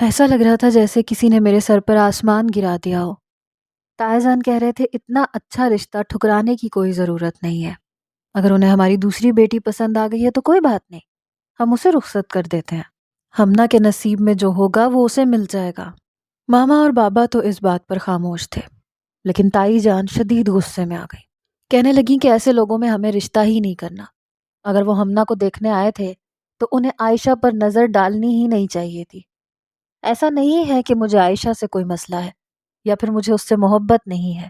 ایسا لگ رہا تھا جیسے کسی نے میرے سر پر آسمان گرا دیا ہو۔ تایا جان کہہ رہے تھے اتنا اچھا رشتہ ٹھکرانے کی کوئی ضرورت نہیں ہے۔ اگر انہیں ہماری دوسری بیٹی پسند آ گئی ہے تو کوئی بات نہیں، ہم اسے رخصت کر دیتے ہیں۔ ہمنا کے نصیب میں جو ہوگا وہ اسے مل جائے گا۔ ماما اور بابا تو اس بات پر خاموش تھے، لیکن تائی جان شدید غصے میں آ گئی۔ کہنے لگیں کہ ایسے لوگوں میں ہمیں رشتہ ہی نہیں کرنا۔ اگر وہ ہمنا کو دیکھنے آئے تھے تو انہیں عائشہ پر نظر ڈالنی ہی نہیں چاہیے تھی۔ ایسا نہیں ہے کہ مجھے عائشہ سے کوئی مسئلہ ہے یا پھر مجھے اس سے محبت نہیں ہے،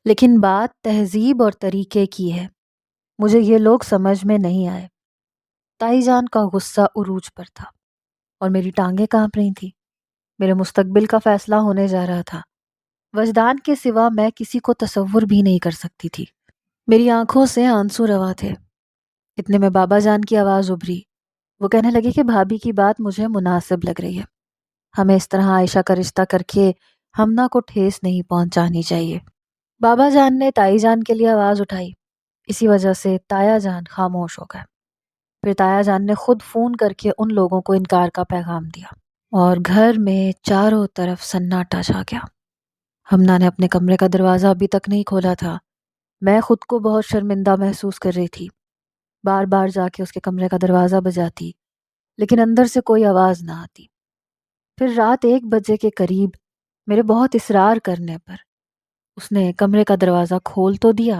لیکن بات تہذیب اور طریقے کی ہے۔ مجھے یہ لوگ سمجھ میں نہیں آئے۔ تائی جان کا غصہ عروج پر تھا اور میری ٹانگیں کانپ رہی تھیں۔ میرے مستقبل کا فیصلہ ہونے جا رہا تھا۔ وجدان کے سوا میں کسی کو تصور بھی نہیں کر سکتی تھی۔ میری آنکھوں سے آنسو روا تھے۔ اتنے میں بابا جان کی آواز ابھری۔ وہ کہنے لگے کہ بھابھی کی بات مجھے مناسب لگ رہی ہے۔ ہمیں اس طرح عائشہ کا رشتہ کر کے ہمنا کو ٹھیس نہیں پہنچانی چاہیے۔ بابا جان نے تائی جان کے لیے آواز اٹھائی۔ اسی وجہ سے تایا جان خاموش ہو گئے۔ پھر تایا جان نے خود فون کر کے ان لوگوں کو انکار کا پیغام دیا اور گھر میں چاروں طرف سناٹا چھا گیا۔ ہمنا نے اپنے کمرے کا دروازہ ابھی تک نہیں کھولا تھا۔ میں خود کو بہت شرمندہ محسوس کر رہی تھی۔ بار بار جا کے اس کے کمرے کا دروازہ بجاتی، لیکن اندر سے کوئی آواز نہ آتی۔ پھر رات 1 بجے کے قریب میرے بہت اصرار کرنے پر اس نے کمرے کا دروازہ کھول تو دیا،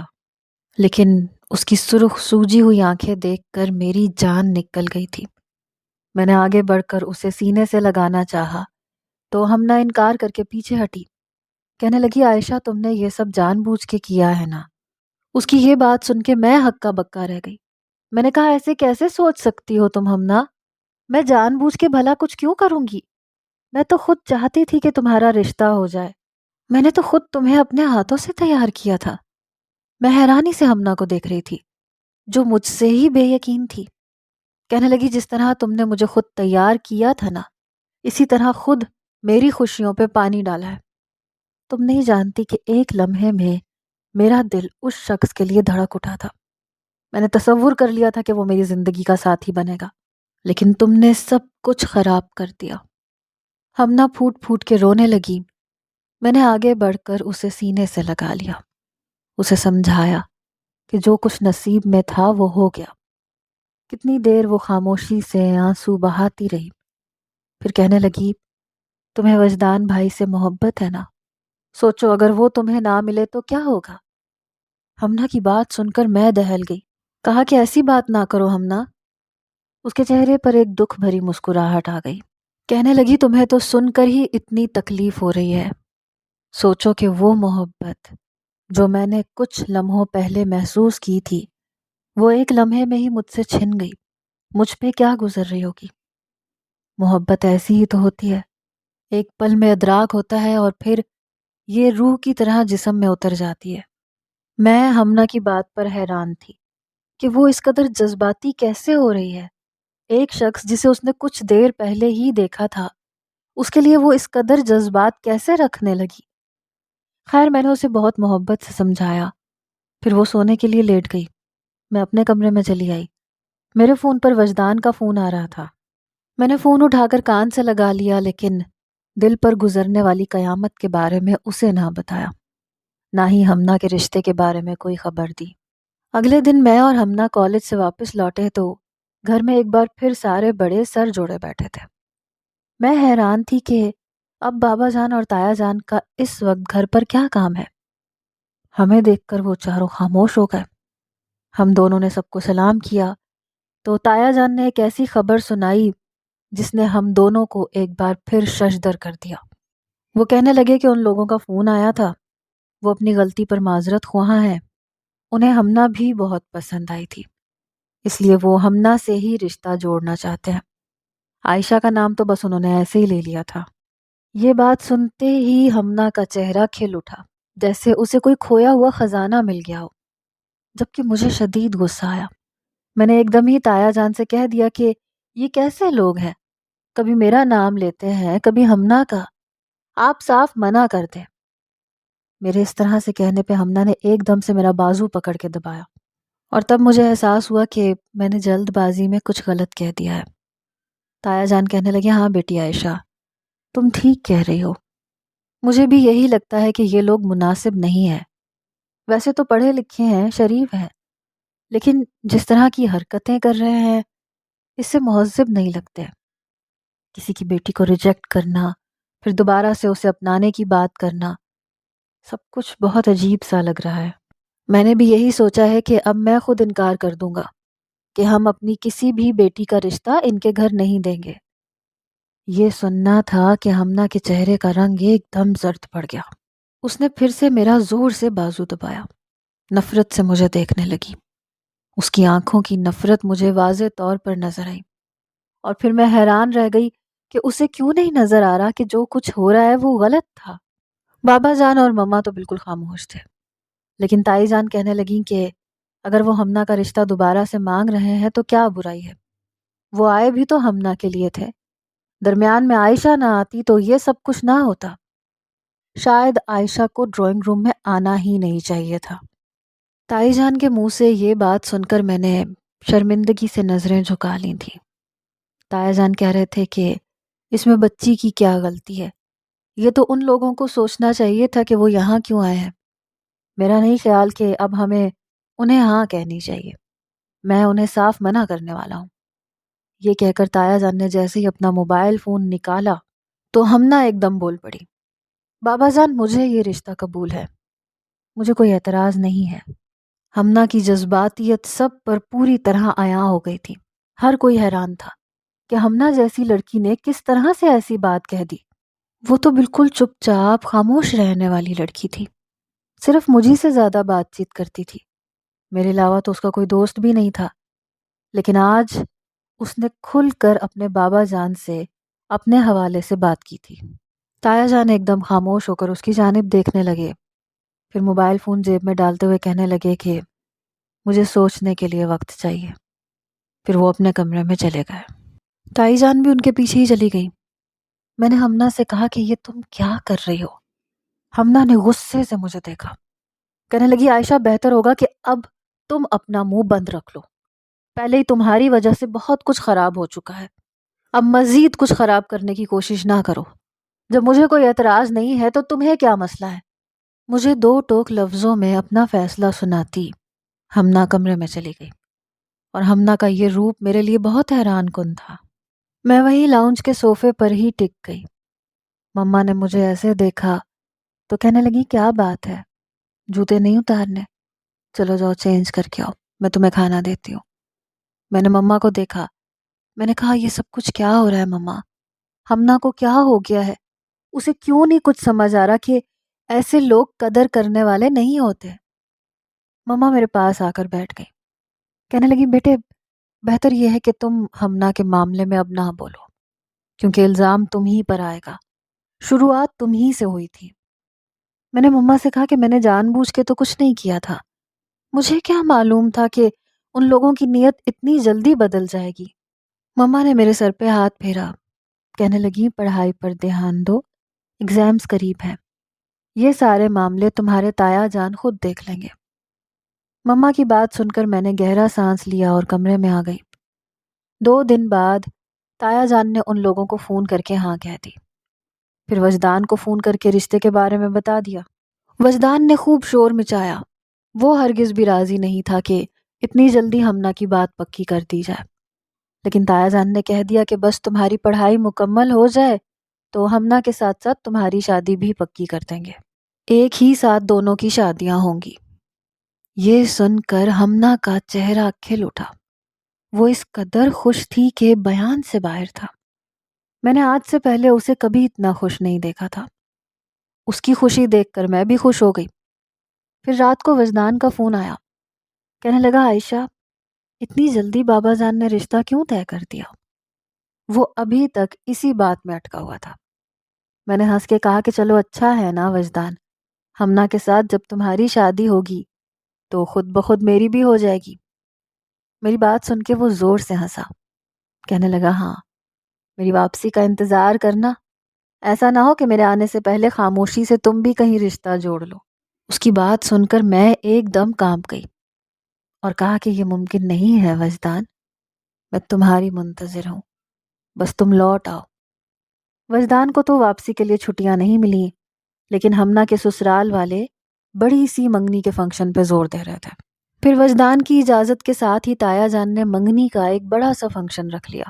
لیکن اس کی سرخ سوجی ہوئی آنکھیں دیکھ کر میری جان نکل گئی تھی۔ میں نے آگے بڑھ کر اسے سینے سے لگانا چاہا تو ہمنا انکار کر کے پیچھے ہٹی۔ کہنے لگی عائشہ تم نے یہ سب جان بوجھ کے کیا ہے نا؟ اس کی یہ بات سن کے میں ہکا بکا رہ گئی۔ میں نے کہا ایسے کیسے سوچ سکتی ہو تم ہمنا؟ میں جان بوجھ کے بھلا کچھ کیوں کروں گی؟ میں تو خود چاہتی تھی کہ تمہارا رشتہ ہو جائے۔ میں نے تو خود تمہیں اپنے ہاتھوں سے تیار کیا تھا۔ میں حیرانی سے ہمنا کو دیکھ رہی تھی جو مجھ سے ہی بے یقین تھی۔ کہنے لگی جس طرح تم نے مجھے خود تیار کیا تھا نا، اسی طرح خود میری خوشیوں پہ پانی ڈالا ہے۔ تم نہیں جانتی کہ ایک لمحے میں میرا دل اس شخص کے لیے دھڑک اٹھا تھا۔ میں نے تصور کر لیا تھا کہ وہ میری زندگی کا ساتھی بنے گا، لیکن تم نے سب کچھ خراب کر دیا۔ ہمنا پھوٹ پھوٹ کے رونے لگی۔ میں نے آگے بڑھ کر اسے سینے سے لگا لیا، اسے سمجھایا کہ جو کچھ نصیب میں تھا وہ ہو گیا۔ کتنی دیر وہ خاموشی سے آنسو بہاتی رہی، پھر کہنے لگی تمہیں وجدان بھائی سے محبت ہے نا؟ سوچو اگر وہ تمہیں نہ ملے تو کیا ہوگا؟ ہمنا کی بات سن کر میں دہل گئی۔ کہا کہ ایسی بات نہ کرو ہمنا۔ اس کے چہرے پر ایک دکھ بھری مسکراہٹ آ گئی۔ کہنے لگی تمہیں تو سن کر ہی اتنی تکلیف ہو رہی ہے۔ سوچو کہ وہ محبت جو میں نے کچھ لمحوں پہلے محسوس کی تھی، وہ ایک لمحے میں ہی مجھ سے چھن گئی۔ مجھ پہ کیا گزر رہی ہوگی؟ محبت ایسی ہی تو ہوتی ہے، ایک پل میں ادراک ہوتا ہے اور پھر یہ روح کی طرح جسم میں اتر جاتی ہے۔ میں ہمنا کی بات پر حیران تھی کہ وہ اس قدر جذباتی کیسے ہو رہی ہے۔ ایک شخص جسے اس نے کچھ دیر پہلے ہی دیکھا تھا، اس کے لیے وہ اس قدر جذبات کیسے رکھنے لگی؟ خیر میں نے اسے بہت محبت سے سمجھایا، پھر وہ سونے کے لیے لیٹ گئی۔ میں اپنے کمرے میں چلی آئی۔ میرے فون پر وجدان کا فون آ رہا تھا۔ میں نے فون اٹھا کر کان سے لگا لیا، لیکن دل پر گزرنے والی قیامت کے بارے میں اسے نہ بتایا، نہ ہی ہمنا کے رشتے کے بارے میں کوئی خبر دی۔ اگلے دن میں اور ہمنا کالج سے واپس لوٹے تو گھر میں ایک بار پھر سارے بڑے سر جوڑے بیٹھے تھے۔ میں حیران تھی کہ اب بابا جان اور تایا جان کا اس وقت گھر پر کیا کام ہے۔ ہمیں دیکھ کر وہ چاروں خاموش ہو گئے۔ ہم دونوں نے سب کو سلام کیا تو تایا جان نے ایک ایسی خبر سنائی جس نے ہم دونوں کو ایک بار پھر ششدر کر دیا۔ وہ کہنے لگے کہ ان لوگوں کا فون آیا تھا، وہ اپنی غلطی پر معذرت خواہاں ہیں۔ انہیں ہمنا بھی بہت پسند آئی تھی، اس لیے وہ ہمنا سے ہی رشتہ جوڑنا چاہتے ہیں۔ عائشہ کا نام تو بس انہوں نے ایسے ہی لے لیا تھا۔ یہ بات سنتے ہی ہمنا کا چہرہ کھل اٹھا، جیسے اسے کوئی کھویا ہوا خزانہ مل گیا ہو، جبکہ مجھے شدید غصہ آیا۔ میں نے ایک دم ہی تایا جان سے کہہ دیا کہ یہ کیسے لوگ ہیں، کبھی میرا نام لیتے ہیں کبھی ہمنا کا، آپ صاف منع کر دیں۔ میرے اس طرح سے کہنے پہ ہمنا نے ایک دم سے میرا بازو پکڑ کے دبایا، اور تب مجھے احساس ہوا کہ میں نے جلد بازی میں کچھ غلط کہہ دیا ہے۔ تایا جان کہنے لگے ہاں بیٹی عائشہ، تم ٹھیک کہہ رہی ہو، مجھے بھی یہی لگتا ہے کہ یہ لوگ مناسب نہیں ہیں۔ ویسے تو پڑھے لکھے ہیں، شریف ہیں، لیکن جس طرح کی حرکتیں کر رہے ہیں اس سے مہذب نہیں لگتے۔ کسی کی بیٹی کو ریجیکٹ کرنا، پھر دوبارہ سے اسے اپنانے کی بات کرنا، سب کچھ بہت عجیب سا لگ رہا ہے۔ میں نے بھی یہی سوچا ہے کہ اب میں خود انکار کر دوں گا کہ ہم اپنی کسی بھی بیٹی کا رشتہ ان کے گھر نہیں دیں گے۔ یہ سننا تھا کہ ہمنا کے چہرے کا رنگ ایک دم زرد پڑ گیا۔ اس نے پھر سے میرا زور سے بازو دبایا، نفرت سے مجھے دیکھنے لگی۔ اس کی آنکھوں کی نفرت مجھے واضح طور پر نظر آئی، اور پھر میں حیران رہ گئی کہ اسے کیوں نہیں نظر آ رہا کہ جو کچھ ہو رہا ہے وہ غلط تھا۔ بابا جان اور مما تو بالکل خاموش تھے، لیکن تائی جان کہنے لگیں کہ اگر وہ ہمنا کا رشتہ دوبارہ سے مانگ رہے ہیں تو کیا برائی ہے؟ وہ آئے بھی تو ہمنا کے لیے تھے، درمیان میں عائشہ نہ آتی تو یہ سب کچھ نہ ہوتا۔ شاید عائشہ کو ڈرائنگ روم میں آنا ہی نہیں چاہیے تھا۔ تائی جان کے منہ سے یہ بات سن کر میں نے شرمندگی سے نظریں جھکا لی تھیں۔ تایا جان کہہ رہے تھے کہ اس میں بچی کی کیا غلطی ہے، یہ تو ان لوگوں کو سوچنا چاہیے تھا کہ وہ یہاں کیوں آئے ہیں۔ میرا نہیں خیال کہ اب ہمیں انہیں ہاں کہنی چاہیے، میں انہیں صاف منع کرنے والا ہوں۔ یہ کہہ کر تایا جان نے جیسے ہی اپنا موبائل فون نکالا تو ہمنا ایک دم بول پڑی، بابا جان مجھے یہ رشتہ قبول ہے، مجھے کوئی اعتراض نہیں ہے۔ ہمنا کی جذباتیت سب پر پوری طرح عیاں ہو گئی تھی۔ ہر کوئی حیران تھا کہ ہمنا جیسی لڑکی نے کس طرح سے ایسی بات کہہ دی۔ وہ تو بالکل چپ چاپ خاموش رہنے والی لڑکی تھی، صرف مجھی سے زیادہ بات چیت کرتی تھی، میرے علاوہ تو اس کا کوئی دوست بھی نہیں تھا۔ لیکن آج اس نے کھل کر اپنے بابا جان سے اپنے حوالے سے بات کی تھی۔ تایا جان ایک دم خاموش ہو کر اس کی جانب دیکھنے لگے، پھر موبائل فون جیب میں ڈالتے ہوئے کہنے لگے کہ مجھے سوچنے کے لیے وقت چاہیے۔ پھر وہ اپنے کمرے میں چلے گئے۔ تائی جان بھی ان کے پیچھے ہی چلی گئی۔ میں نے ہمنا سے کہا کہ یہ تم کیا کر رہی ہو؟ ہمنا نے غصے سے مجھے دیکھا، کہنے لگی عائشہ بہتر ہوگا کہ اب تم اپنا منہ بند رکھ لو، پہلے ہی تمہاری وجہ سے بہت کچھ خراب ہو چکا ہے، اب مزید کچھ خراب کرنے کی کوشش نہ کرو۔ جب مجھے کوئی اعتراض نہیں ہے تو تمہیں کیا مسئلہ ہے؟ مجھے دو ٹوک لفظوں میں اپنا فیصلہ سناتی ہمنا کمرے میں چلی گئی، اور ہمنا کا یہ روپ میرے لیے بہت حیران کن تھا۔ میں وہی لاؤنج کے صوفے پر ہی ٹک گئی۔ مما نے مجھے ایسے دیکھا تو کہنے لگی کیا بات ہے، جوتے نہیں اتارنے؟ چلو جاؤ چینج کر کے آؤ، میں تمہیں کھانا دیتی ہوں۔ میں نے مما کو دیکھا، میں نے کہا یہ سب کچھ کیا ہو رہا ہے مما؟ ہمنا کو کیا ہو گیا ہے؟ اسے کیوں نہیں کچھ سمجھ آ رہا کہ ایسے لوگ قدر کرنے والے نہیں ہوتے؟ مما میرے پاس آ کر بیٹھ گئی، کہنے لگی بیٹے بہتر یہ ہے کہ تم ہمنا کے معاملے میں اب نہ بولو، کیونکہ الزام تم ہی پر آئے گا، شروعات تم ہی سے ہوئی تھی۔ میں نے مما سے کہا کہ میں نے جان بوجھ کے تو کچھ نہیں کیا تھا، مجھے کیا معلوم تھا کہ ان لوگوں کی نیت اتنی جلدی بدل جائے گی۔ مما نے میرے سر پہ ہاتھ پھیرا، کہنے لگی پڑھائی پر دھیان دو، ایگزامز قریب ہیں، یہ سارے معاملے تمہارے تایا جان خود دیکھ لیں گے۔ مما کی بات سن کر میں نے گہرا سانس لیا اور کمرے میں آ گئی۔ 2 دن بعد تایا جان نے ان لوگوں کو فون کر کے ہاں کہہ دی، پھر وجدان کو فون کر کے رشتے کے بارے میں بتا دیا۔ وجدان نے خوب شور مچایا، وہ ہرگز بھی راضی نہیں تھا کہ اتنی جلدی ہمنا کی بات پکی کر دی جائے، لیکن تایا جان نے کہہ دیا کہ بس تمہاری پڑھائی مکمل ہو جائے تو ہمنا کے ساتھ ساتھ تمہاری شادی بھی پکی کر دیں گے، ایک ہی ساتھ دونوں کی شادیاں ہوں گی۔ یہ سن کر ہمنا کا چہرہ کھل اٹھا، وہ اس قدر خوش تھی کہ بیان سے باہر تھا۔ میں نے آج سے پہلے اسے کبھی اتنا خوش نہیں دیکھا تھا۔ اس کی خوشی دیکھ کر میں بھی خوش ہو گئی۔ پھر رات کو وجدان کا فون آیا، کہنے لگا عائشہ اتنی جلدی بابا جان نے رشتہ کیوں طے کر دیا؟ وہ ابھی تک اسی بات میں اٹکا ہوا تھا۔ میں نے ہنس کے کہا کہ چلو اچھا ہے نا وجدان، ہمنا کے ساتھ جب تمہاری شادی ہوگی تو خود بخود میری بھی ہو جائے گی۔ میری بات سن کے وہ زور سے ہنسا، کہنے لگا ہاں میری واپسی کا انتظار کرنا، ایسا نہ ہو کہ میرے آنے سے پہلے خاموشی سے تم بھی کہیں رشتہ جوڑ لو۔ اس کی بات سن کر میں ایک دم کانپ گئی اور کہا کہ یہ ممکن نہیں ہے وجدان، میں تمہاری منتظر ہوں، بس تم لوٹ آؤ۔ وجدان کو تو واپسی کے لیے چھٹیاں نہیں ملی، لیکن ہمنا کے سسرال والے بڑی سی منگنی کے فنکشن پہ زور دے رہے تھے۔ پھر وجدان کی اجازت کے ساتھ ہی تایا جان نے منگنی کا ایک بڑا سا فنکشن رکھ لیا۔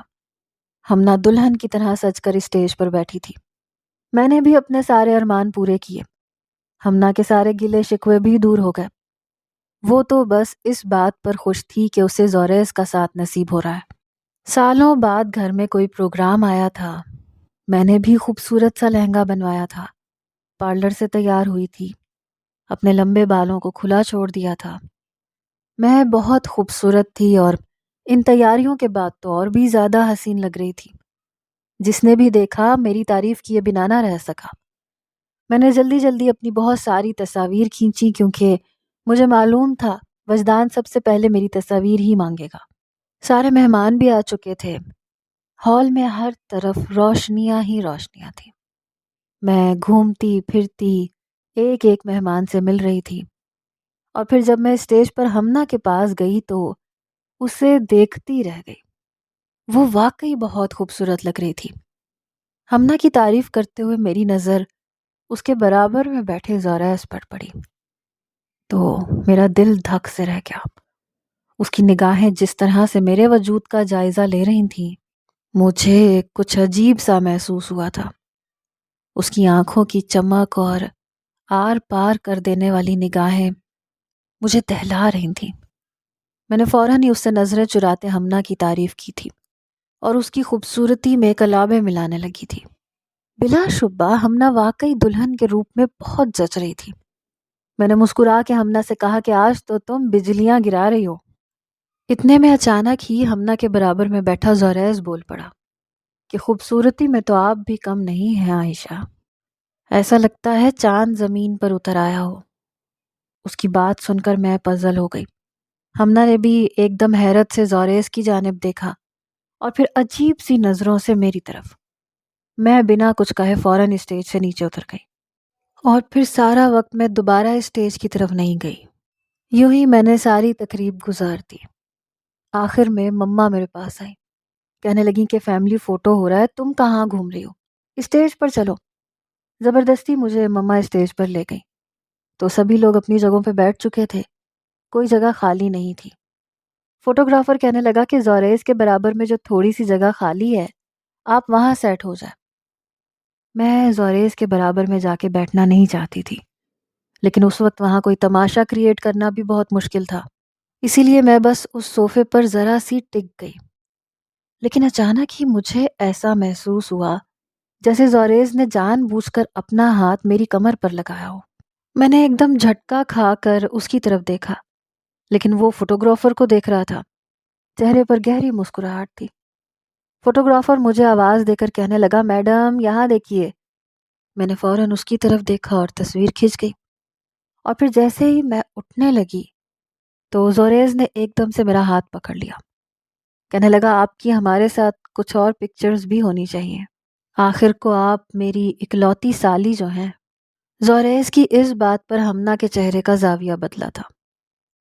ہمنا دلہن کی طرح سج کر اسٹیج پر بیٹھی تھی۔ میں نے بھی اپنے سارے ارمان پورے کیے۔ ہمنا کے سارے گلے شکوے بھی دور ہو گئے۔ وہ تو بس اس بات پر خوش تھی کہ اسے زوریز کا ساتھ نصیب ہو رہا ہے۔ سالوں بعد گھر میں کوئی پروگرام آیا تھا۔ میں نے بھی خوبصورت سا لہنگا بنوایا تھا، پارلر سے تیار ہوئی تھی، اپنے لمبے بالوں کو کھلا چھوڑ دیا تھا۔ میں بہت خوبصورت تھی اور ان تیاریوں کے بعد تو اور بھی زیادہ حسین لگ رہی تھی۔ جس نے بھی دیکھا میری تعریف کیے بنا نہ رہ سکا۔ میں نے جلدی جلدی اپنی بہت ساری تصاویر کھینچی، کیونکہ مجھے معلوم تھا وجدان سب سے پہلے میری تصاویر ہی مانگے گا۔ سارے مہمان بھی آ چکے تھے۔ ہال میں ہر طرف روشنیاں ہی روشنیاں تھیں۔ میں گھومتی پھرتی ایک ایک مہمان سے مل رہی تھی، اور پھر جب میں اسٹیج پر ہمنا کے پاس گئی تو اسے دیکھتی رہ گئی۔ وہ واقعی بہت خوبصورت لگ رہی تھی۔ ہمنا کی تعریف کرتے ہوئے میری نظر اس کے برابر میں بیٹھے زوریز پر پڑی تو میرا دل دھک سے رہ گیا۔ اس کی نگاہیں جس طرح سے میرے وجود کا جائزہ لے رہی تھیں، مجھے کچھ عجیب سا محسوس ہوا تھا۔ اس کی آنکھوں کی چمک اور آر پار کر دینے والی نگاہیں مجھے دہلا رہی تھیں۔ میں نے فوراً ہی اس سے نظریں چراتے ہمنا کی تعریف کی تھی اور اس کی خوبصورتی میں کلابیں ملانے لگی تھی۔ بلا شبہ ہمنا واقعی دلہن کے روپ میں بہت جچ رہی تھی۔ میں نے مسکرا کے ہمنا سے کہا کہ آج تو تم بجلیاں گرا رہی ہو۔ اتنے میں اچانک ہی ہمنا کے برابر میں بیٹھا زوریز بول پڑا کہ خوبصورتی میں تو آپ بھی کم نہیں ہیں عائشہ، ایسا لگتا ہے چاند زمین پر اتر آیا ہو۔ اس کی بات سن کر میں پزل ہو گئی۔ ہمنا نے بھی ایک دم حیرت سے زوریز کی جانب دیکھا اور پھر عجیب سی نظروں سے میری طرف۔ میں بنا کچھ کہے فوراً اسٹیج سے نیچے اتر گئی، اور پھر سارا وقت میں دوبارہ اسٹیج کی طرف نہیں گئی۔ یوں ہی میں نے ساری تقریب گزار دی۔ آخر میں مما میرے پاس آئی، کہنے لگی کہ فیملی فوٹو ہو رہا ہے، تم کہاں گھوم رہی ہو، اسٹیج پر چلو۔ زبردستی مجھے مما اسٹیج پر لے گئی تو سبھی لوگ اپنی جگہوں پہ بیٹھ چکے تھے، کوئی جگہ خالی نہیں تھی۔ فوٹوگرافر کہنے لگا کہ زوریز کے برابر میں جو تھوڑی سی جگہ خالی ہے، آپ وہاں سیٹ ہو جائے۔ میں زوریز کے برابر میں جا کے بیٹھنا نہیں چاہتی تھی، لیکن اس وقت وہاں کوئی تماشا کریٹ کرنا بھی بہت مشکل تھا، اسی لیے میں بس اس صوفے پر ذرا سی ٹک گئی۔ لیکن اچانک ہی مجھے ایسا محسوس ہوا جیسے زوریز نے جان بوجھ کر اپنا ہاتھ میری کمر پر لگایا ہو۔ میں نے ایک دم جھٹکا کھا کر اس کی طرف دیکھا، لیکن وہ فوٹوگرافر کو دیکھ رہا تھا۔ چہرے پر گہری مسکراہٹ تھی۔ فوٹوگرافر مجھے آواز دے کر کہنے لگا، میڈم یہاں دیکھیے۔ میں نے فوراً اس کی طرف دیکھا اور تصویر کھنچ گئی، اور پھر جیسے ہی میں اٹھنے لگی تو زوریز نے ایک دم سے میرا ہاتھ پکڑ لیا، کہنے لگا آپ کی ہمارے ساتھ کچھ اور پکچرز بھی ہونی چاہیے، آخر کو آپ میری اکلوتی سالی جو ہیں۔ زوریز کی اس بات پر ہمنا کے چہرے کا زاویہ بدلا تھا،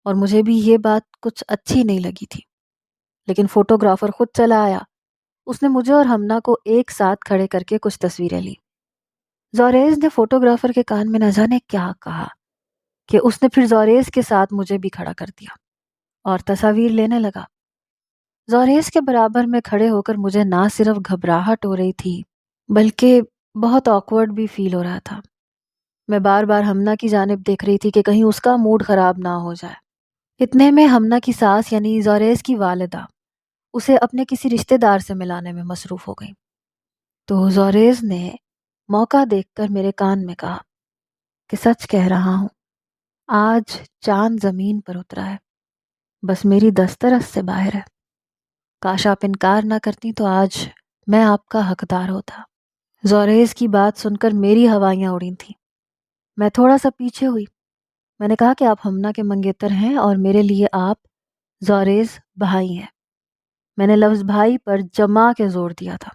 اور مجھے بھی یہ بات کچھ اچھی نہیں لگی تھی، لیکن فوٹوگرافر خود چلا آیا۔ اس نے مجھے اور ہمنا کو ایک ساتھ کھڑے کر کے کچھ تصویریں لی۔ زوریز نے فوٹوگرافر کے کان میں نہ جانے کیا کہا کہ اس نے پھر زوریز کے ساتھ مجھے بھی کھڑا کر دیا اور تصاویر لینے لگا۔ زوریز کے برابر میں کھڑے ہو کر مجھے نہ صرف گھبراہٹ ہو رہی تھی بلکہ بہت آکورڈ بھی فیل ہو رہا تھا۔ میں بار بار ہمنا کی جانب دیکھ رہی تھی کہ کہیں اس کا موڈ خراب نہ ہو جائے۔ اتنے میں ہمنا کی ساس یعنی زوریز کی والدہ اسے اپنے کسی رشتہ دار سے ملانے میں مصروف ہو گئی، تو زوریز نے موقع دیکھ کر میرے کان میں کہا کہ سچ کہہ رہا ہوں، آج چاند زمین پر اترا ہے، بس میری دسترس سے باہر ہے۔ کاش آپ انکار نہ کرتی تو آج میں آپ کا حقدار ہوتا۔ زوریز کی بات سن کر میری ہوائیاں اڑی تھیں۔ میں تھوڑا سا پیچھے ہوئی۔ میں نے کہا کہ آپ ہمنا کے منگیتر ہیں اور میرے لیے آپ زوریز بھائی ہیں۔ میں نے لفظ بھائی پر جما کے زور دیا تھا۔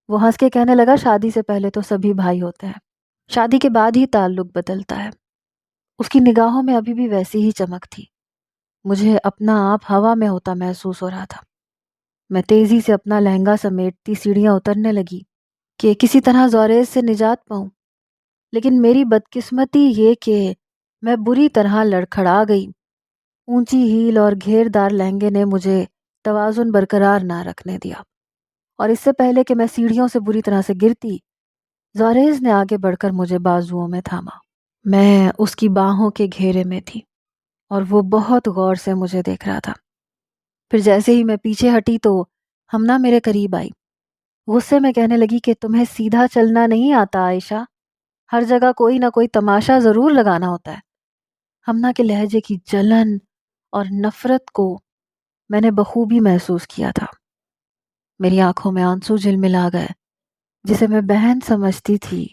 وہ ہنس کے کہنے لگا، شادی سے پہلے تو سبھی بھائی ہوتے ہیں، شادی کے بعد ہی تعلق بدلتا ہے۔ اس کی نگاہوں میں ابھی بھی ویسی ہی چمک تھی۔ مجھے اپنا آپ ہوا میں ہوتا محسوس ہو رہا تھا۔ میں تیزی سے اپنا لہنگا سمیٹتی سیڑھیاں اترنے لگی کہ کسی طرح زوریز سے نجات پاؤں، لیکن میری بدقسمتی یہ کہ میں بری طرح لڑکھڑا گئی۔ اونچی ہیل اور گھیردار لہنگے نے مجھے توازن برقرار نہ رکھنے دیا، اور اس سے پہلے کہ میں سیڑھیوں سے بری طرح سے گرتی، زوریز نے آگے بڑھ کر مجھے بازوؤں میں تھاما۔ میں اس کی باہوں کے گھیرے میں تھی اور وہ بہت غور سے مجھے دیکھ رہا تھا۔ پھر جیسے ہی میں پیچھے ہٹی تو ہمنا میرے قریب آئی۔ غصے میں کہنے لگی کہ تمہیں سیدھا چلنا نہیں آتا عائشہ، ہر جگہ کوئی نہ کوئی تماشا ضرور لگانا ہوتا ہے۔ ہمنا کے لہجے کی جلن اور نفرت کو میں نے بخوبی محسوس کیا تھا۔ میری آنکھوں میں آنسو جھلملا گئے، جسے میں بہن سمجھتی تھی،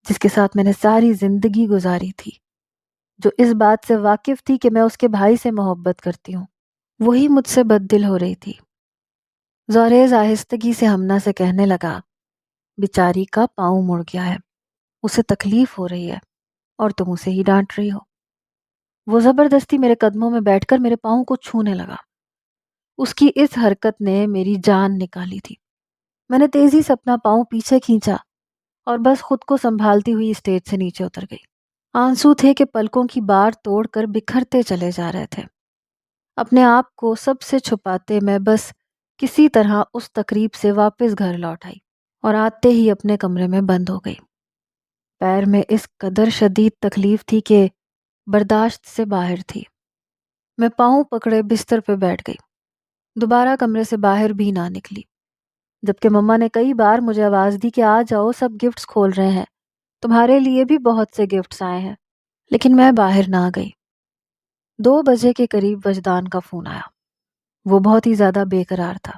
جس کے ساتھ میں نے ساری زندگی گزاری تھی، جو اس بات سے واقف تھی کہ میں اس کے بھائی سے محبت کرتی ہوں، وہی مجھ سے بد دل ہو رہی تھی۔ زوریز آہستگی سے ہمنا سے کہنے لگا، بیچاری کا پاؤں مڑ گیا ہے، اسے تکلیف ہو رہی ہے اور تم اسے ہی ڈانٹ رہی ہو۔ وہ زبردستی میرے قدموں میں بیٹھ کر میرے پاؤں کو چھونے لگا۔ اس کی اس حرکت نے میری جان نکالی تھی۔ میں نے تیزی سے اپنا پاؤں پیچھے کھینچا اور بس خود کو سنبھالتی ہوئی اسٹیج سے نیچے اتر گئی۔ آنسو تھے کہ پلکوں کی بار توڑ کر بکھرتے چلے جا رہے تھے۔ اپنے آپ کو سب سے چھپاتے میں بس کسی طرح اس تقریب سے واپس گھر لوٹ آئی اور آتے ہی اپنے کمرے میں بند ہو گئی۔ پیر میں اس قدر شدید تکلیف تھی کہ برداشت سے باہر تھی۔ میں پاؤں پکڑے بستر پہ بیٹھ گئی، دوبارہ کمرے سے باہر بھی نہ نکلی، جبکہ مما نے کئی بار مجھے آواز دی کہ آ جاؤ، سب گفٹس کھول رہے ہیں، تمہارے لیے بھی بہت سے گفٹس آئے ہیں، لیکن میں باہر نہ گئی۔ 2 بجے کے قریب وجدان کا فون آیا۔ وہ بہت ہی زیادہ بے قرار تھا۔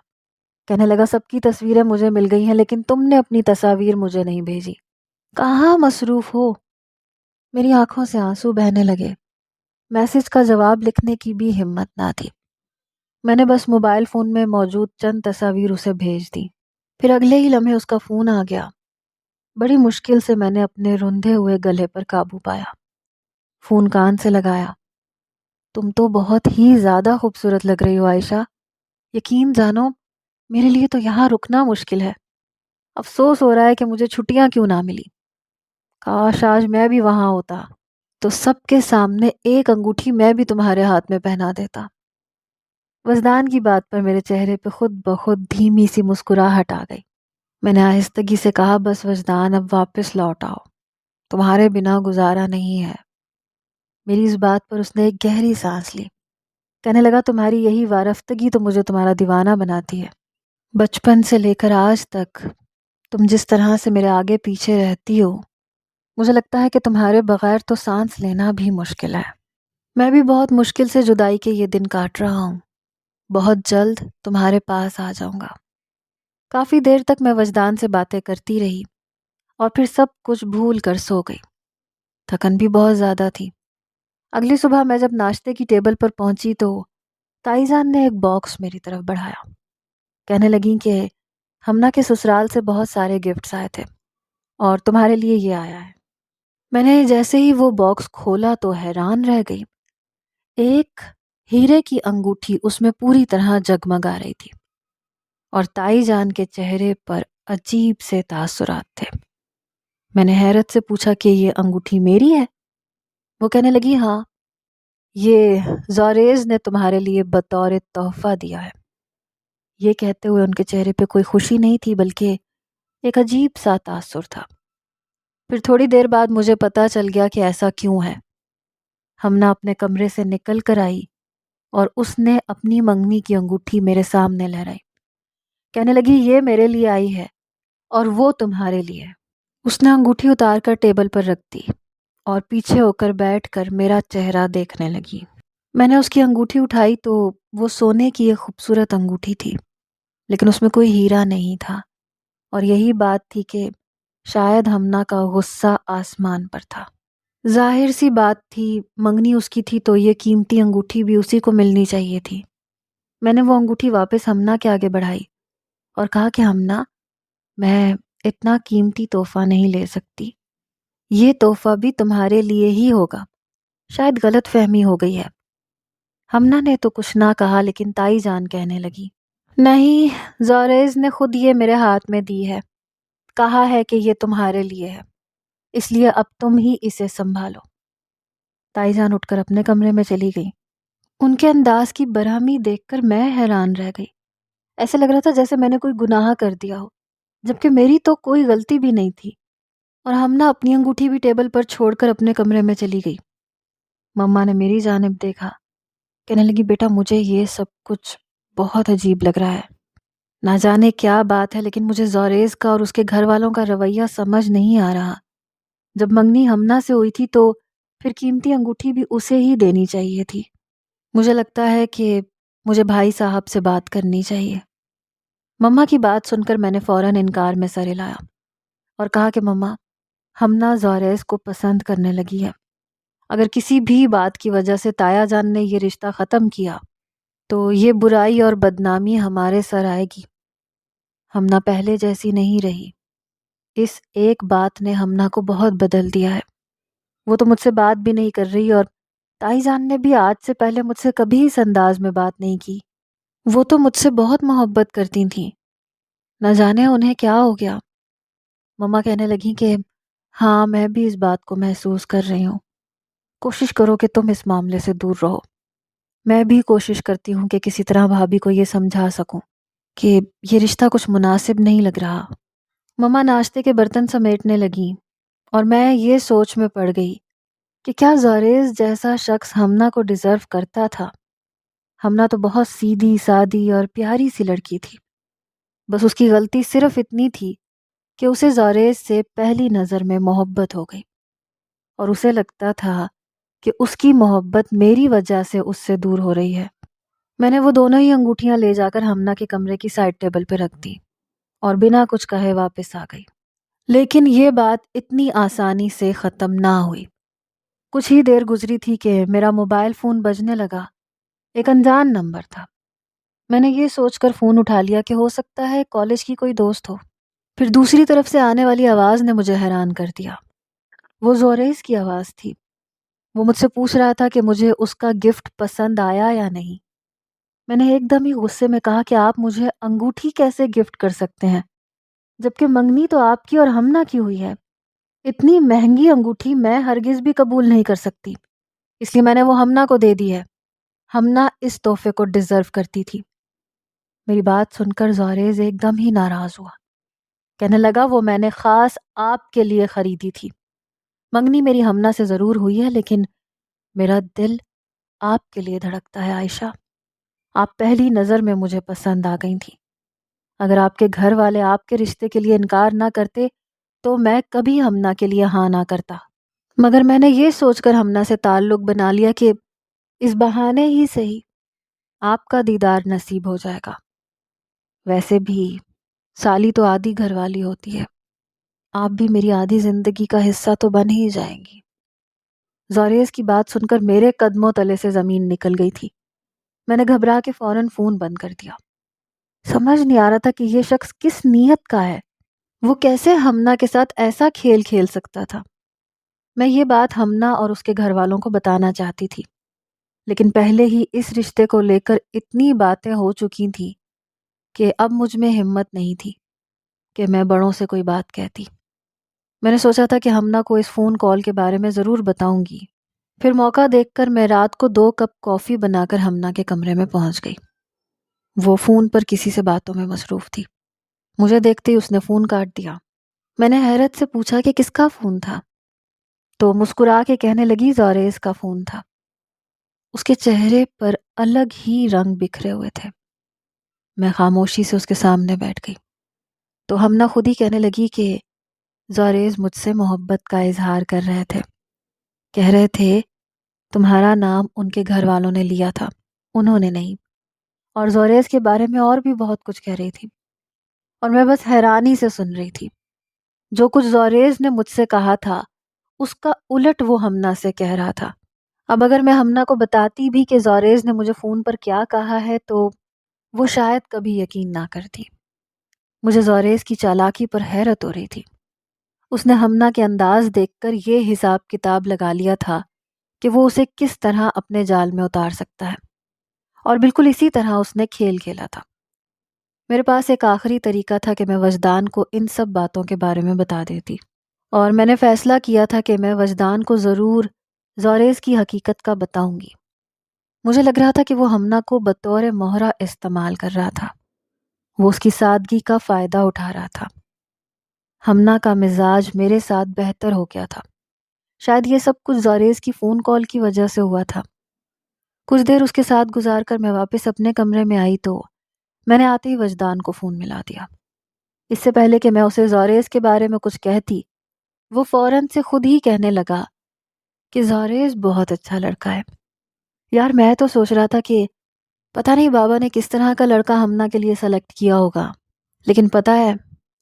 کہنے لگا سب کی تصویریں مجھے مل گئی ہیں، لیکن تم نے اپنی تصاویر مجھے نہیں بھیجی، کہاں مصروف ہو؟ میری آنکھوں سے آنسو بہنے لگے۔ میسج کا جواب لکھنے کی بھی ہمت نہ تھی۔ میں نے بس موبائل فون میں موجود چند تصاویر اسے بھیج دی۔ پھر اگلے ہی لمحے اس کا فون آ گیا۔ بڑی مشکل سے میں نے اپنے روندھے ہوئے گلے پر قابو پایا۔ فون کان سے لگایا۔ تم تو بہت ہی زیادہ خوبصورت لگ رہی ہو عائشہ، یقین جانو میرے لیے تو یہاں رکنا مشکل ہے۔ افسوس ہو رہا ہے کہ مجھے چھٹیاں کیوں نہ ملی، کاش آج میں بھی وہاں ہوتا تو سب کے سامنے ایک انگوٹھی میں بھی تمہارے ہاتھ میں پہنا دیتا۔ وجدان کی بات پر میرے چہرے پہ خود بخود دھیمی سی مسکراہٹ آ گئی۔ میں نے آہستگی سے کہا، بس وجدان اب واپس لوٹ آؤ، تمہارے بنا گزارا نہیں ہے۔ میری اس بات پر اس نے ایک گہری سانس لی۔ کہنے لگا تمہاری یہی وارفتگی تو مجھے تمہارا دیوانہ بناتی ہے۔ بچپن سے لے کر آج تک تم جس طرح سے میرے آگے پیچھے رہتی ہو، مجھے لگتا ہے کہ تمہارے بغیر تو سانس لینا بھی مشکل ہے۔ میں بھی بہت مشکل سے جدائی کے یہ دن کاٹ رہا ہوں۔ بہت جلد تمہارے پاس آ جاؤں گا۔ کافی دیر تک میں وجدان سے باتیں کرتی رہی اور پھر سب کچھ بھول کر سو گئی۔ تھکن بھی بہت زیادہ تھی۔ اگلی صبح میں جب ناشتے کی ٹیبل پر پہنچی تو تائی جان نے ایک باکس میری طرف بڑھایا۔ کہنے لگیں کہ ہمنا کے سسرال سے بہت سارے گفٹس آئے تھے اور تمہارے لیے یہ آیا ہے۔ میں نے جیسے ہی وہ باکس کھولا تو حیران رہ گئی۔ ایک ہیرے کی انگوٹھی اس میں پوری طرح جگمگا رہی تھی اور تائی جان کے چہرے پر عجیب سے تاثرات تھے۔ میں نے حیرت سے پوچھا کہ یہ انگوٹھی میری ہے؟ وہ کہنے لگی ہاں، یہ زوریز نے تمہارے لیے بطور تحفہ دیا ہے۔ یہ کہتے ہوئے ان کے چہرے پہ کوئی خوشی نہیں تھی، بلکہ ایک عجیب سا تاثر تھا۔ پھر تھوڑی دیر بعد مجھے پتہ چل گیا کہ ایسا کیوں ہے۔ ہمنا اپنے کمرے سے نکل کر آئی اور اس نے اپنی منگنی کی انگوٹھی میرے سامنے لہرائی۔ کہنے لگی یہ میرے لیے آئی ہے اور وہ تمہارے لیے۔ اس نے انگوٹھی اتار کر ٹیبل پر رکھ دی اور پیچھے ہو کر بیٹھ کر میرا چہرہ دیکھنے لگی۔ میں نے اس کی انگوٹھی اٹھائی تو وہ سونے کی ایک خوبصورت انگوٹھی تھی، لیکن اس میں کوئی ہیرا نہیں تھا، اور یہی بات تھی کہ شاید ہمنا کا غصہ آسمان پر تھا۔ ظاہر سی بات تھی، منگنی اس کی تھی تو یہ قیمتی انگوٹھی بھی اسی کو ملنی چاہیے تھی۔ میں نے وہ انگوٹھی واپس ہمنا کے آگے بڑھائی اور کہا کہ ہمنا، میں اتنا قیمتی تحفہ نہیں لے سکتی، یہ تحفہ بھی تمہارے لیے ہی ہوگا، شاید غلط فہمی ہو گئی ہے۔ ہمنا نے تو کچھ نہ کہا، لیکن تائی جان کہنے لگی نہیں، زوریز نے خود یہ میرے ہاتھ میں دی ہے، کہا ہے کہ یہ تمہارے لیے ہے، اس لیے اب تم ہی اسے سنبھالو۔ تائی جان اٹھ کر اپنے کمرے میں چلی گئی۔ ان کے انداز کی برہمی دیکھ کر میں حیران رہ گئی۔ ایسے لگ رہا تھا جیسے میں نے کوئی گناہ کر دیا ہو، جبکہ میری تو کوئی غلطی بھی نہیں تھی۔ اور ہمنا اپنی انگوٹھی بھی ٹیبل پر چھوڑ کر اپنے کمرے میں چلی گئی۔ مما نے میری جانب دیکھا، کہنے لگی بیٹا مجھے یہ سب کچھ بہت عجیب لگ رہا ہے۔ نہ جانے کیا بات ہے لیکن مجھے زوریز کا اور اس کے گھر والوں کا رویہ سمجھ نہیں آ رہا۔ جب منگنی ہمنا سے ہوئی تھی تو پھر قیمتی انگوٹھی بھی اسے ہی دینی چاہیے تھی۔ مجھے لگتا ہے کہ مجھے بھائی صاحب سے بات کرنی چاہیے۔ مما کی بات سن کر میں نے فوراً انکار میں سر ہلایا اور کہا کہ مما، ہمنا زوریز کو پسند کرنے لگی ہے۔ اگر کسی بھی بات کی وجہ سے تایا جان نے یہ رشتہ ختم کیا تو یہ برائی اور بدنامی ہمارے سر آئے گی۔ ہمنا پہلے جیسی نہیں رہی۔ اس ایک بات نے ہمنا کو بہت بدل دیا ہے۔ وہ تو مجھ سے بات بھی نہیں کر رہی، اور تائی جان نے بھی آج سے پہلے مجھ سے کبھی اس انداز میں بات نہیں کی۔ وہ تو مجھ سے بہت محبت کرتی تھیں، نہ جانے انہیں کیا ہو گیا۔ مما کہنے لگی کہ ہاں میں بھی اس بات کو محسوس کر رہی ہوں۔ کوشش کرو کہ تم اس معاملے سے دور رہو۔ میں بھی کوشش کرتی ہوں کہ کسی طرح بھابھی کو یہ سمجھا سکوں کہ یہ رشتہ کچھ مناسب نہیں لگ رہا۔ مما ناشتے کے برتن سمیٹنے لگیں اور میں یہ سوچ میں پڑ گئی کہ کیا زوریز جیسا شخص ہمنا کو ڈیزرو کرتا تھا۔ ہمنا تو بہت سیدھی سادی اور پیاری سی لڑکی تھی۔ بس اس کی غلطی صرف اتنی تھی کہ اسے زوریز سے پہلی نظر میں محبت ہو گئی، اور اسے لگتا تھا کہ اس کی محبت میری وجہ سے اس سے دور ہو رہی ہے۔ میں نے وہ دونوں ہی انگوٹھیاں لے جا کر ہمنا کے کمرے کی سائڈ ٹیبل پہ رکھ دی اور بنا کچھ کہے واپس آ گئی۔ لیکن یہ بات اتنی آسانی سے ختم نہ ہوئی۔ کچھ ہی دیر گزری تھی کہ میرا موبائل فون بجنے لگا۔ ایک انجان نمبر تھا۔ میں نے یہ سوچ کر فون اٹھا لیا کہ ہو سکتا ہے کالج کی کوئی دوست ہو۔ پھر دوسری طرف سے آنے والی آواز نے مجھے حیران کر دیا۔ وہ زوریز کی آواز تھی۔ وہ مجھ سے پوچھ رہا تھا کہ مجھے اس کا گفٹ پسند آیا یا نہیں۔ میں نے ایک دم ہی غصے میں کہا کہ آپ مجھے انگوٹھی کیسے گفٹ کر سکتے ہیں، جبکہ منگنی تو آپ کی اور ہمنا کی ہوئی ہے۔ اتنی مہنگی انگوٹھی میں ہرگز بھی قبول نہیں کر سکتی، اس لیے میں نے وہ ہمنا کو دے دی ہے۔ ہمنا اس تحفے کو ڈیزرو کرتی تھی۔ میری بات سن کر زوریز ایک دم ہی ناراض ہوا، کہنے لگا وہ میں نے خاص آپ کے لیے خریدی تھی۔ منگنی میری ہمنا سے ضرور ہوئی ہے لیکن میرا دل آپ کے لیے دھڑکتا ہے عائشہ۔ آپ پہلی نظر میں مجھے پسند آ گئی تھی۔ اگر آپ کے گھر والے آپ کے رشتے کے لیے انکار نہ کرتے تو میں کبھی ہمنا کے لیے ہاں نہ کرتا، مگر میں نے یہ سوچ کر ہمنا سے تعلق بنا لیا کہ اس بہانے ہی صحیح آپ کا دیدار نصیب ہو جائے گا۔ ویسے بھی سالی تو آدھی گھر والی ہوتی ہے، آپ بھی میری آدھی زندگی کا حصہ تو بن ہی جائیں گی۔ زوریز کی بات سن کر میرے قدموں تلے سے زمین نکل گئی تھی۔ میں نے گھبرا کے فوراً فون بند کر دیا۔ سمجھ نہیں آ رہا تھا کہ یہ شخص کس نیت کا ہے۔ وہ کیسے ہمنا کے ساتھ ایسا کھیل کھیل سکتا تھا۔ میں یہ بات ہمنا اور اس کے گھر والوں کو بتانا چاہتی تھی، لیکن پہلے ہی اس رشتے کو لے کر اتنی باتیں ہو چکی تھیں کہ اب مجھ میں ہمت نہیں تھی کہ میں بڑوں سے کوئی بات کہتی۔ میں نے سوچا تھا کہ ہمنا کو اس فون کال کے بارے میں ضرور بتاؤں گی۔ پھر موقع دیکھ کر میں رات کو 2 کپ کافی بنا کر ہمنا کے کمرے میں پہنچ گئی۔ وہ فون پر کسی سے باتوں میں مصروف تھی۔ مجھے دیکھتے ہی اس نے فون کاٹ دیا۔ میں نے حیرت سے پوچھا کہ کس کا فون تھا، تو مسکرا کے کہنے لگی زوریز کا فون تھا۔ اس کے چہرے پر الگ ہی رنگ بکھرے ہوئے تھے۔ میں خاموشی سے اس کے سامنے بیٹھ گئی تو ہمنا خود ہی کہنے لگی کہ زوریز مجھ سے محبت کا اظہار کر رہے تھے، کہہ رہے تھے تمہارا نام ان کے گھر والوں نے لیا تھا، انہوں نے نہیں، اور زوریز کے بارے میں اور بھی بہت کچھ کہہ رہی تھی، اور میں بس حیرانی سے سن رہی تھی۔ جو کچھ زوریز نے مجھ سے کہا تھا اس کا الٹ وہ ہمنا سے کہہ رہا تھا۔ اب اگر میں ہمنا کو بتاتی بھی کہ زوریز نے مجھے فون پر کیا کہا ہے تو وہ شاید کبھی یقین نہ کرتی۔ مجھے زوریز کی چالاکی پر حیرت ہو رہی تھی۔ اس نے ہمنا کے انداز دیکھ کر یہ حساب کتاب لگا لیا تھا کہ وہ اسے کس طرح اپنے جال میں اتار سکتا ہے، اور بالکل اسی طرح اس نے کھیل کھیلا تھا۔ میرے پاس ایک آخری طریقہ تھا کہ میں وجدان کو ان سب باتوں کے بارے میں بتا دیتی، اور میں نے فیصلہ کیا تھا کہ میں وجدان کو ضرور زوریز کی حقیقت کا بتاؤں گی۔ مجھے لگ رہا تھا کہ وہ ہمنا کو بطور مہرہ استعمال کر رہا تھا، وہ اس کی سادگی کا فائدہ اٹھا رہا تھا۔ ہمنا کا مزاج میرے ساتھ بہتر ہو گیا تھا، شاید یہ سب کچھ زوریز کی فون کال کی وجہ سے ہوا تھا۔ کچھ دیر اس کے ساتھ گزار کر میں واپس اپنے کمرے میں آئی تو میں نے آتے ہی وجدان کو فون ملا دیا۔ اس سے پہلے کہ میں اسے زوریز کے بارے میں کچھ کہتی، وہ فوراً سے خود ہی کہنے لگا کہ زوریز بہت اچھا لڑکا ہے۔ یار میں تو سوچ رہا تھا کہ پتہ نہیں بابا نے کس طرح کا لڑکا ہمنا کے لیے سلیکٹ کیا ہوگا، لیکن پتہ ہے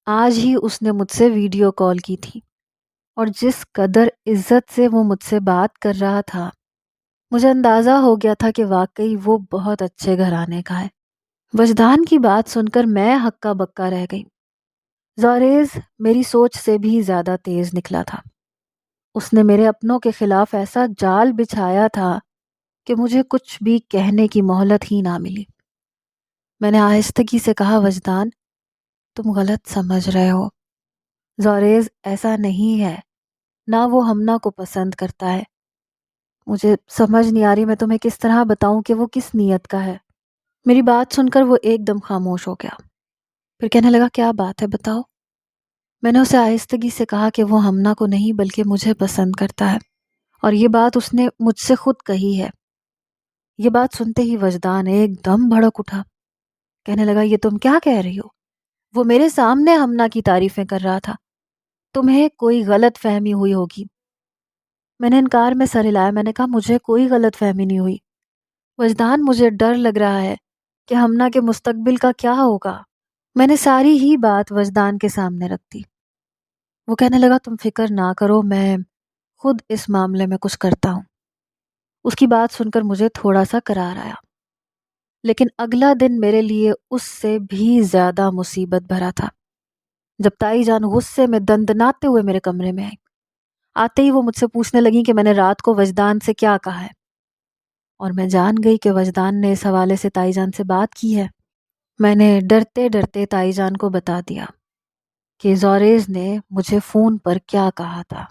آج ہی اس نے مجھ سے ویڈیو کال کی تھی، اور جس قدر عزت سے وہ مجھ سے بات کر رہا تھا، مجھے اندازہ ہو گیا تھا کہ واقعی وہ بہت اچھے گھرانے کا ہے۔ وجدان کی بات سن کر میں ہکا بکا رہ گئی۔ زوریز میری سوچ سے بھی زیادہ تیز نکلا تھا۔ اس نے میرے اپنوں کے خلاف ایسا جال بچھایا تھا کہ مجھے کچھ بھی کہنے کی مہلت ہی نہ ملی۔ میں نے آہستگی سے کہا، وجدان تم غلط سمجھ رہے ہو، زوریز ایسا نہیں ہے، نہ وہ ہمنا کو پسند کرتا ہے۔ مجھے سمجھ نہیں آ رہی میں تمہیں کس طرح بتاؤں کہ وہ کس نیت کا ہے۔ میری بات سن کر وہ ایک دم خاموش ہو گیا، پھر کہنے لگا، کیا بات ہے بتاؤ۔ میں نے اسے آہستگی سے کہا کہ وہ ہمنا کو نہیں بلکہ مجھے پسند کرتا ہے، اور یہ بات اس نے مجھ سے خود کہی ہے۔ یہ بات سنتے ہی وجدان ایک دم بھڑک اٹھا، کہنے لگا، یہ تم کیا کہہ رہی ہو؟ وہ میرے سامنے ہمنا کی تعریفیں کر رہا تھا، تمہیں کوئی غلط فہمی ہوئی ہوگی۔ میں نے انکار میں سر ہلایا، میں نے کہا، مجھے کوئی غلط فہمی نہیں ہوئی وجدان، مجھے ڈر لگ رہا ہے کہ ہمنا کے مستقبل کا کیا ہوگا۔ میں نے ساری ہی بات وجدان کے سامنے رکھ دی۔ وہ کہنے لگا، تم فکر نہ کرو، میں خود اس معاملے میں کچھ کرتا ہوں۔ اس کی بات سن کر مجھے تھوڑا سا قرار آیا، لیکن اگلا دن میرے لیے اس سے بھی زیادہ مصیبت بھرا تھا، جب تائی جان غصے میں دندناتے ہوئے میرے کمرے میں آئی۔ آتے ہی وہ مجھ سے پوچھنے لگی کہ میں نے رات کو وجدان سے کیا کہا ہے، اور میں جان گئی کہ وجدان نے اس حوالے سے تائی جان سے بات کی ہے۔ میں نے ڈرتے ڈرتے تائی جان کو بتا دیا کہ زوریز نے مجھے فون پر کیا کہا تھا۔